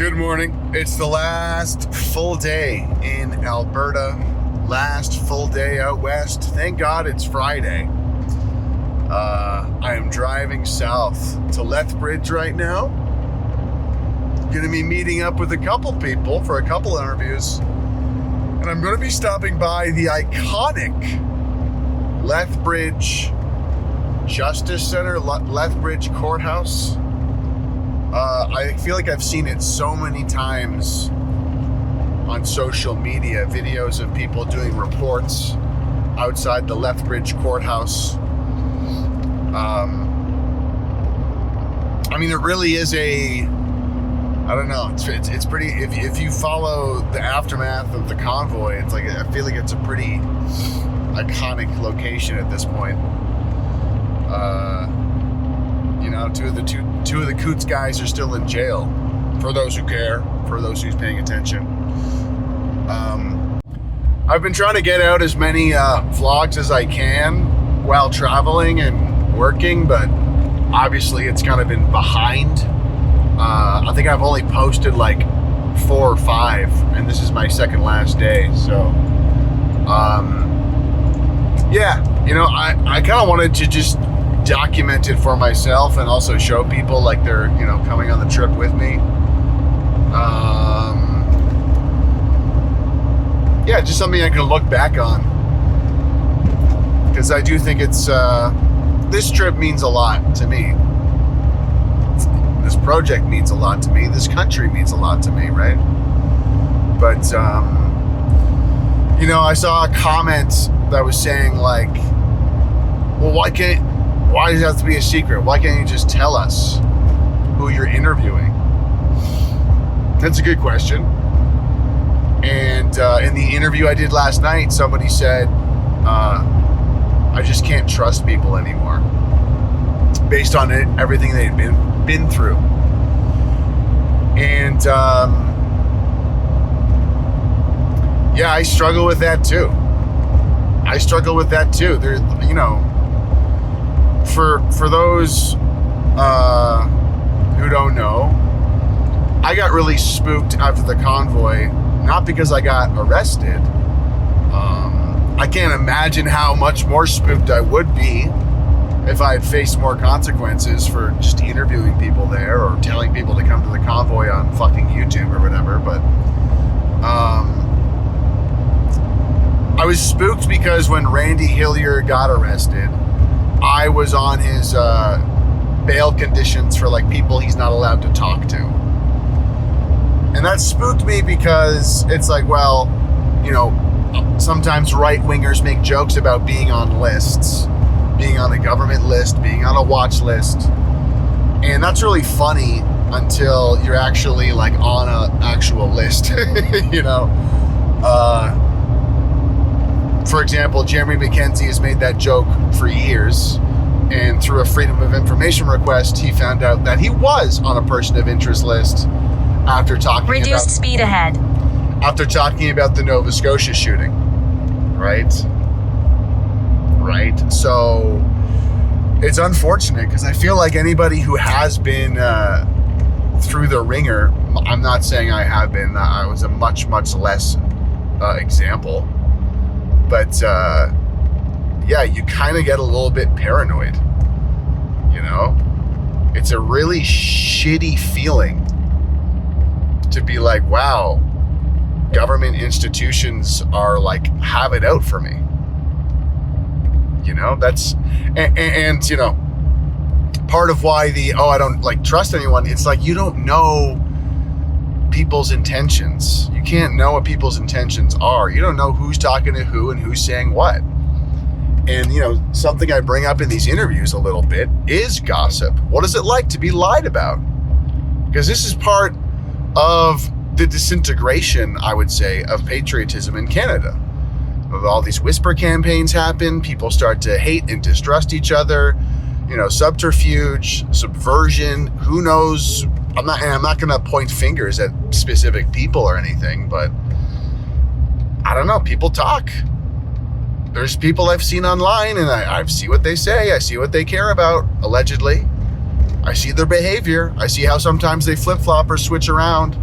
Good morning. It's the last full day in Alberta. Last full day out west. Thank God it's Friday. I am driving south to Lethbridge right now. Going to be meeting up with a couple people for a couple interviews. And I'm going to be stopping by the iconic Lethbridge Justice Center, Lethbridge Courthouse. I feel like I've seen it so many times on social media, videos of people doing reports outside the Lethbridge Courthouse. I mean, it really is I don't know, it's pretty, if you follow the aftermath of the convoy, it's like, I feel like it's a pretty iconic location at this point. You know, two of the Coots guys are still in jail. For those who care, for those who's paying attention. I've been trying to get out as many vlogs as I can while traveling and working, but obviously it's kind of been behind. I think I've only posted like 4 or 5, and this is my second last day. So, yeah, you know, I kind of wanted to just document it for myself and also show people like they're, you know, coming on the trip with me. Yeah, just something I can look back on, because I do think it's this trip means a lot to me. This project means a lot to me. This country means a lot to me, right? But you know, I saw a comment that was saying like, well, why does it have to be a secret? Why can't you just tell us who you're interviewing? That's a good question. And in the interview I did last night, somebody said, I just can't trust people anymore based on everything they'd been through. And yeah, I struggle with that too. There, you know, for those who don't know, I got really spooked after the convoy, not because I got arrested. I can't imagine how much more spooked I would be if I had faced more consequences for just interviewing people there or telling people to come to the convoy on fucking YouTube or whatever. But I was spooked because when Randy Hillier got arrested, I was on his bail conditions for like people he's not allowed to talk to. And that spooked me because it's like, well, you know, sometimes right-wingers make jokes about being on lists, being on a government list, being on a watch list. And that's really funny until you're actually like on an actual list, you know. For example, Jeremy McKenzie has made that joke for years. And through a Freedom of Information request, he found out that he was on a person of interest list after talking Reduced speed ahead. After talking about the Nova Scotia shooting, right? So it's unfortunate because I feel like anybody who has been through the ringer, I'm not saying I have been, I was a much less example, but yeah, you kind of get a little bit paranoid, you know? It's a really shitty feeling to be like, wow, government institutions are like, have it out for me. You know, that's, and you know, part of why I don't like trust anyone, it's like, you don't know people's intentions. You can't know what people's intentions are. You don't know who's talking to who and who's saying what. And, you know, something I bring up in these interviews a little bit is gossip. What is it like to be lied about? Because this is part of the disintegration, I would say, of patriotism in Canada. All these whisper campaigns happen, people start to hate and distrust each other, you know, subterfuge, subversion, who knows. I'm not going to point fingers at specific people or anything, but I don't know, people talk. There's people I've seen online, and I see what they say, I see what they care about, allegedly. I see their behavior. I see how sometimes they flip-flop or switch around.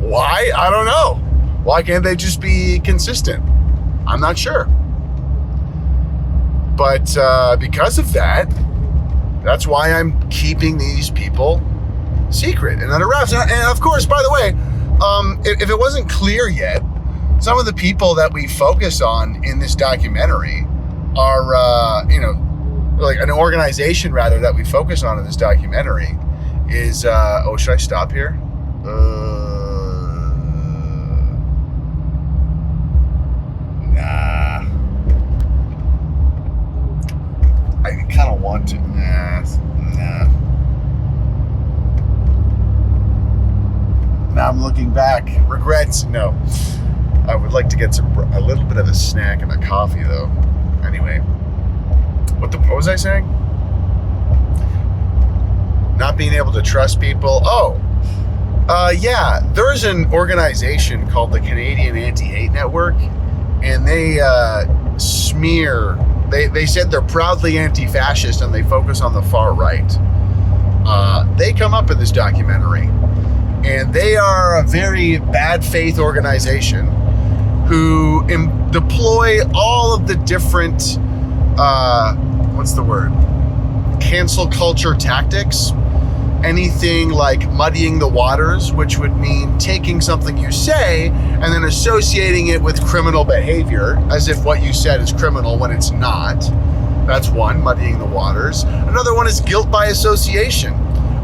Why? I don't know. Why can't they just be consistent? I'm not sure. But because of that, that's why I'm keeping these people secret and under wraps. And of course, by the way, if it wasn't clear yet, some of the people that we focus on in this documentary are, like an organization rather that we focus on in this documentary is, should I stop here? Nah. I kind of want to. Nah. Now I'm looking back. Regrets? No. I would like to get a little bit of a snack and a coffee, though. Anyway, what was I saying? Not being able to trust people. Yeah. There's an organization called the Canadian Anti-Hate Network, and they smear. They said they're proudly anti-fascist and they focus on the far right. They come up in this documentary, and they are a very bad faith organization who deploy all of the different, cancel culture tactics. Anything like muddying the waters, which would mean taking something you say and then associating it with criminal behavior, as if what you said is criminal when it's not. That's one, muddying the waters. Another one is guilt by association.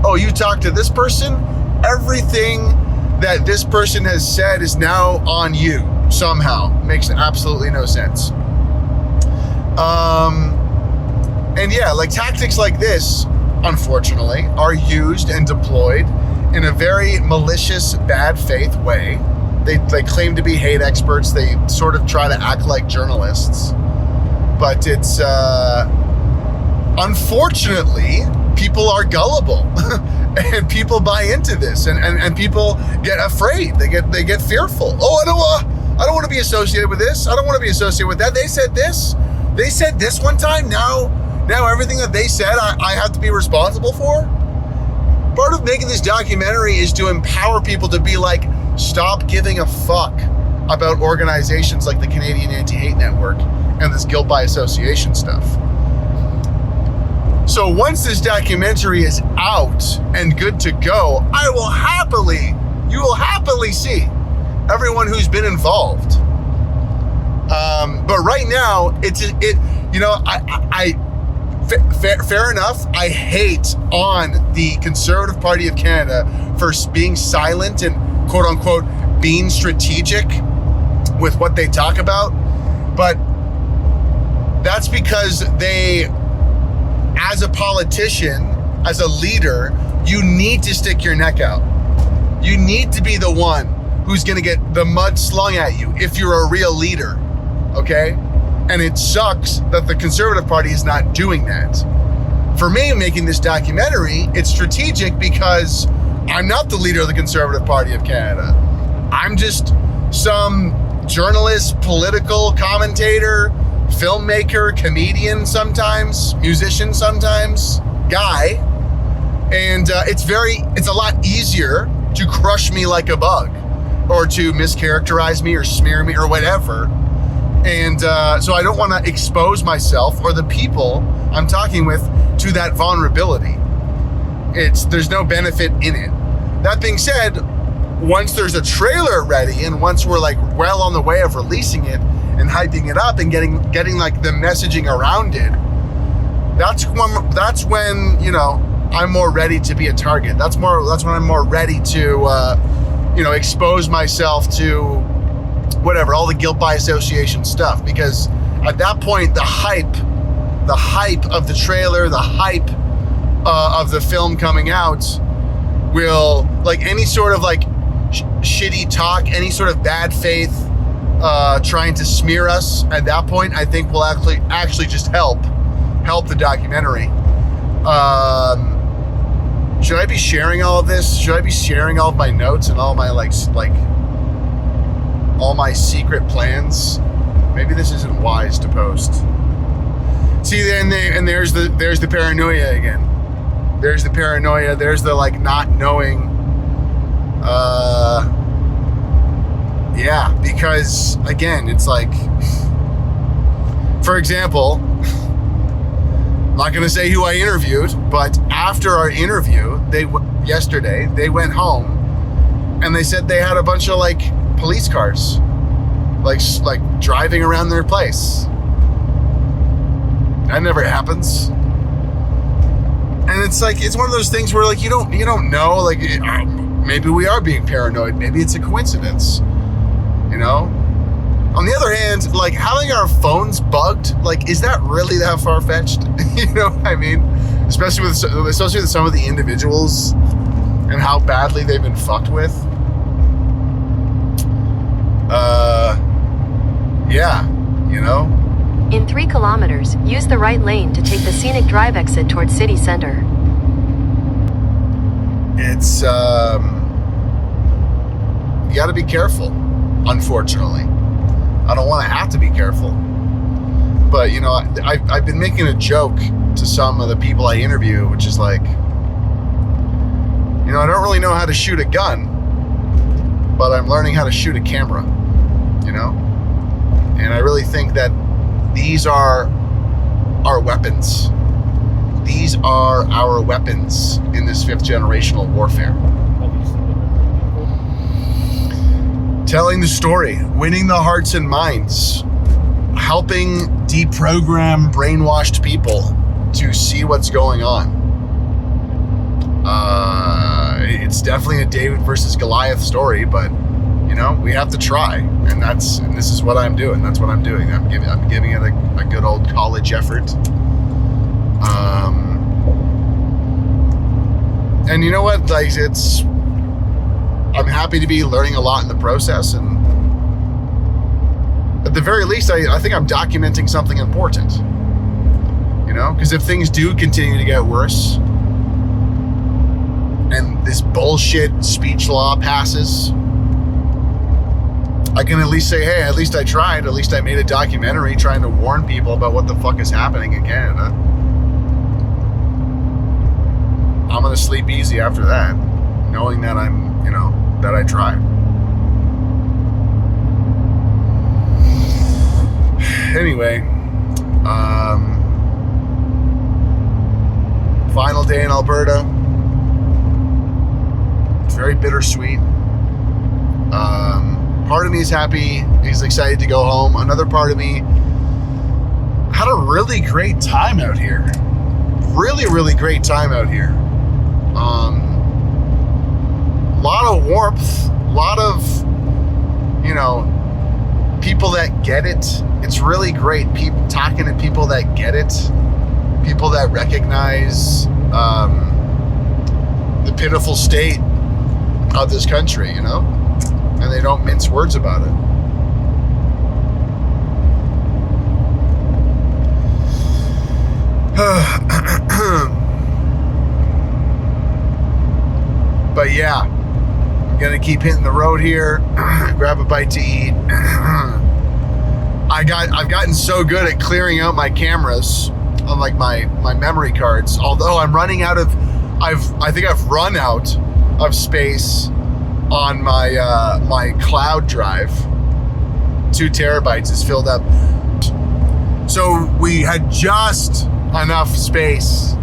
Oh, you talk to this person? Everything that this person has said is now on you somehow. Makes absolutely no sense. And yeah, like tactics like this, unfortunately, are used and deployed in a very malicious, bad faith way. They claim to be hate experts. They sort of try to act like journalists. But it's, unfortunately, people are gullible. And people buy into this. And people get afraid. They get fearful. Oh, I don't want to be associated with this. I don't want to be associated with that. They said this. They said this one time. Now everything that they said, I have to be responsible for. Part of making this documentary is to empower people to be like, stop giving a fuck about organizations like the Canadian Anti-Hate Network and this guilt by association stuff. So once this documentary is out and good to go, you will happily see everyone who's been involved. But right now, fair enough. I hate on the Conservative Party of Canada for being silent and quote unquote being strategic with what they talk about. But that's because they, as a politician, as a leader, you need to stick your neck out. You need to be the one who's going to get the mud slung at you if you're a real leader. Okay? And it sucks that the Conservative Party is not doing that. For me, making this documentary, it's strategic because I'm not the leader of the Conservative Party of Canada. I'm just some journalist, political commentator, filmmaker, comedian sometimes, musician sometimes, guy. And it's a lot easier to crush me like a bug or to mischaracterize me or smear me or whatever. And so I don't want to expose myself or the people I'm talking with to that vulnerability. There's no benefit in it. That being said, once there's a trailer ready and once we're like well on the way of releasing it and hyping it up and getting like the messaging around it, that's when I'm more ready to be a target. That's when I'm more ready to expose myself to whatever, all the guilt by association stuff, because at that point the hype of the trailer, the hype of the film coming out will, like any sort of like shitty talk, any sort of bad faith trying to smear us at that point, I think will actually just help the documentary. Should I be sharing all of this? Should I be sharing all of my notes and all my like all my secret plans? Maybe this isn't wise to post. See, there's the paranoia again. There's the paranoia. There's the like not knowing Yeah, because again, it's like, for example, I'm not going to say who I interviewed, but after our interview, yesterday, they went home and they said they had a bunch of like police cars, like driving around their place. That never happens. And it's like, it's one of those things where like, you don't know, like maybe we are being paranoid. Maybe it's a coincidence, you know? On the other hand, like having our phones bugged, like, is that really that far-fetched? You know what I mean? Especially with some of the individuals and how badly they've been fucked with. Yeah, you know? In 3 kilometers, use the right lane to take the scenic drive exit towards city center. It's, you gotta be careful, unfortunately. I don't want to have to be careful. But, you know, I've been making a joke to some of the people I interview, which is like, you know, I don't really know how to shoot a gun, but I'm learning how to shoot a camera, you know? And I really think that these are our weapons. These are our weapons in this 5th generational warfare. Telling the story, winning the hearts and minds, helping deprogram brainwashed people to see what's going on. It's definitely a David versus Goliath story, but you know, we have to try, and this is what I'm doing. That's what I'm doing. I'm giving it a good old college effort. And you know what? Like, I'm happy to be learning a lot in the process, and at the very least, I think I'm documenting something important. You know, because if things do continue to get worse, and this bullshit speech law passes, I can at least say, hey, at least I tried. At least I made a documentary trying to warn people about what the fuck is happening in Canada. I'm gonna sleep easy after that, knowing that that I tried. Anyway, final day in Alberta. It's very bittersweet. Part of me is happy. He's excited to go home. Another part of me had a really great time out here. Really, really great time out here. Lot of warmth, lot of, you know, people that get it. It's really great talking to people that get it, people that recognize the pitiful state of this country, you know, and they don't mince words about it. But yeah, I'm gonna keep hitting the road here, grab a bite to eat. I've gotten so good at clearing out my cameras on like my memory cards. Although I'm running out of, I think I've run out of space on my my cloud drive. 2 terabytes is filled up. So we had just enough space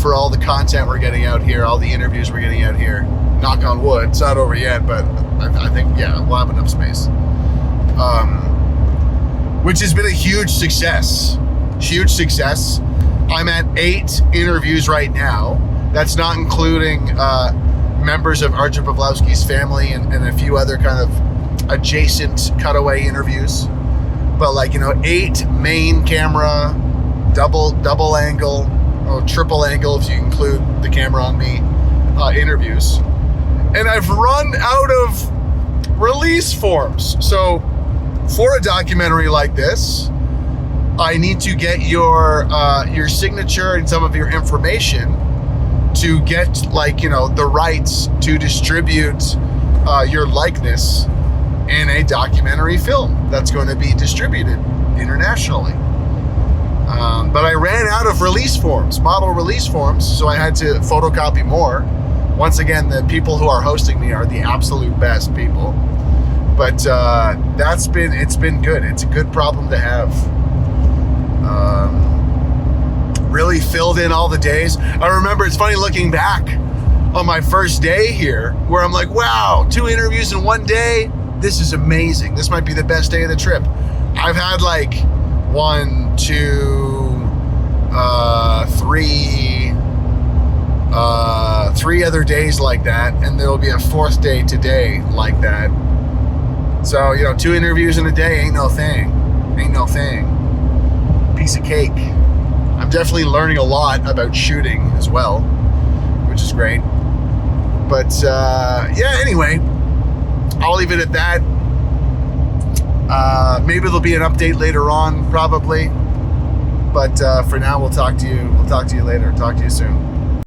for all the content we're getting out here, all the interviews we're getting out here. Knock on wood, it's not over yet, but I think, yeah, we'll have enough space. Which has been a huge success. Huge success. I'm at 8 interviews right now. That's not including members of Archer Pawlowski's family and a few other kind of adjacent cutaway interviews. But like, you know, 8 main camera, double angle, or triple angle if you include the camera on me, interviews. And I've run out of release forms. So for a documentary like this, I need to get your signature and some of your information to get, like, you know, the rights to distribute your likeness in a documentary film that's going to be distributed internationally. But I ran out of release forms, model release forms, so I had to photocopy more. Once again, the people who are hosting me are the absolute best people. But it's been good. It's a good problem to have. Really filled in all the days. I remember, it's funny looking back on my first day here, where I'm like, wow, 2 interviews in 1 day. This is amazing. This might be the best day of the trip. I've had like 1, 2, 3 other days like that, and there'll be a 4th day today like that. So, 2 interviews in a day ain't no thing. Ain't no thing. Piece of cake. I'm definitely learning a lot about shooting as well, which is great. But yeah, anyway, I'll leave it at that. Maybe there'll be an update later on, probably. But for now, we'll talk to you later. Talk to you soon.